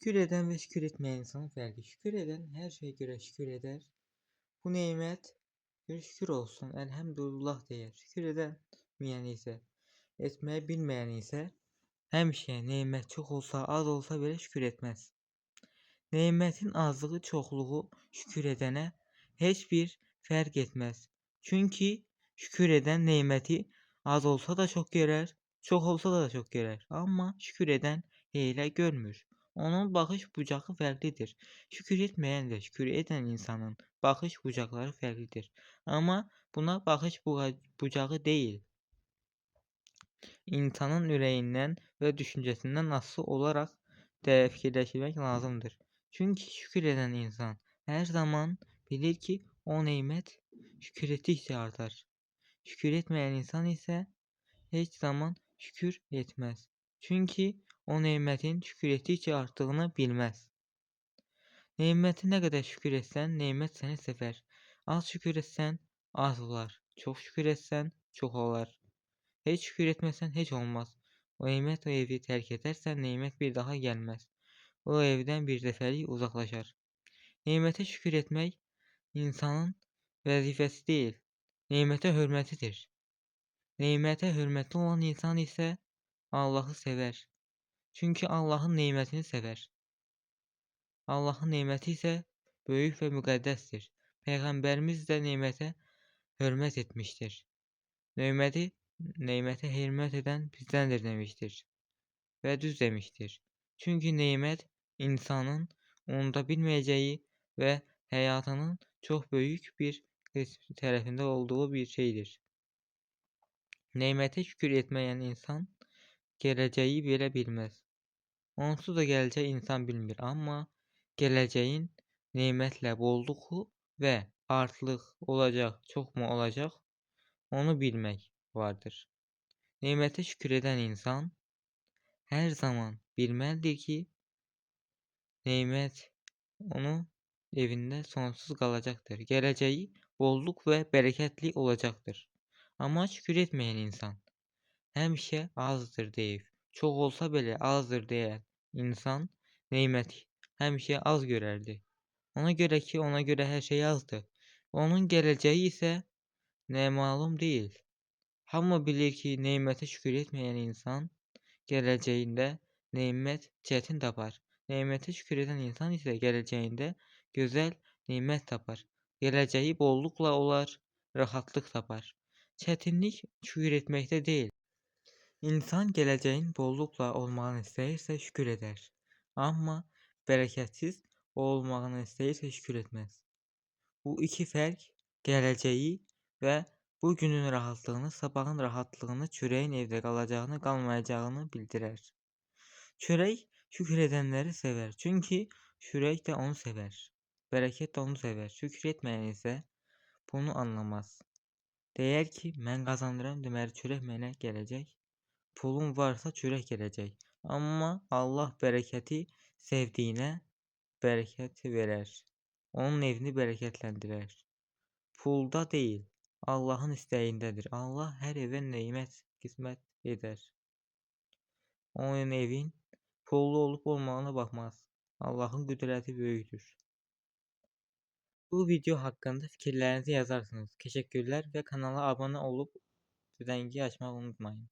Şükür eden ve şükür etmeyen insanın farkı. Şükür eden her şeye göre şükür eder. Bu nimet bir şükür olsun. Elhamdülillah der. Şükür edemeyen ise, etmeyi bilmeyen ise həmişə nimet çok olsa az olsa bile şükür etmez. Nimetin azlığı çoxluğu şükür edene hiçbir fark etmez. Çünkü şükür eden nimeti az olsa da çok görer, çok olsa da çok görer. Ama şükür eden hile görmür. Onun bakış bucağı farklıdır. Şükür etmeyen de şükür eden insanın bakış bucakları farklıdır. Ama buna bakış bucağı değil, insanın yüreğinden ve düşüncesinden asıl olarak fikirleşmek lazımdır. Çünkü şükür eden insan her zaman bilir ki o nimet şükür ettikçe artar. Şükür etmeyen insan ise hiç zaman şükür etmez. Çünkü o nimetin şükür ettikçe arttığını bilmez. Nimete ne kadar şükür etsen nimet seni sever. Az şükür etsen az olar. Çok şükür etsen çok olar. Hiç şükür etmesen hiç olmaz. O nimet o evi terk edersen nimet bir daha gelmez. O evden bir dəfəlik uzaklaşar. Nimete şükür etmek insanın vəzifəsi değil, nimete hürmetidir. Nimete hürmetli olan insan ise Allah'ı sever. Çünkü Allah'ın nimetini sever. Allah'ın nimeti ise büyük ve müqəddəsdir. Peygamberimiz de nimete hürmet etmiştir. Nimete hürmet eden bizdendir demiştir. Ve düz demiştir. Çünkü nimet insanın onda bilmeyeceği ve hayatının çok büyük bir tarafında olduğu bir şeydir. Nimete şükür etmeyen insan geleceği bile bilmez. Onsuz da geleceği insan bilmir ama geleceğin nimetle bolluğu ve artılıq olacak, çok mu olacak onu bilmek vardır. Nimete şükür eden insan her zaman bilməlidir ki nimet onun evinde sonsuz kalacaktır. Geleceği bolluk ve bereketli olacaktır. Ama şükür etmeyen insan həmişə azdır deyib, çok olsa bile azdır diyen insan nimeti həmişə az görərdi. Ona göre ki ona göre her şey azdır. Onun geleceği ise ne malum değil. Hamı bilir ki nimete şükür etmeyen insan geleceğinde nimet çetin tapar. Nimete şükür eden insan ise geleceğinde güzel nimet tapar. Geleceği bollukla olar, rahatlık tapar. Çetinlik şükür etmekte değil. İnsan geleceğin bollukla olmağını istəyirsə şükür eder. Amma bereketsiz olmağını istəyirsə şükür etmez. Bu iki fark geleceği ve bugünün rahatlığını, sabahın rahatlığını, çöreğin evde kalacağını, kalmayacağını bildirer. Çörek şükür edenleri sever. Çünkü çörek de onu sever. Bereket de onu sever. Şükür etmeyen ise bunu anlamaz. Değer ki ben kazandıram deməli çörek mənə gelecek. Pulun varsa çörek gelecek. Ama Allah bereketi sevdiğine bereket verer. Onun evini bereketlendirer. Pulda değil, Allah'ın isteğindedir. Allah her eve nimet kısmet eder. Onun evin pullu olup olmağına bakmaz. Allah'ın kudreti büyüktür. Bu video hakkında fikirlerinizi yazarsınız. Teşekkürler ve kanala abone olup zəngi açmayı unutmayın.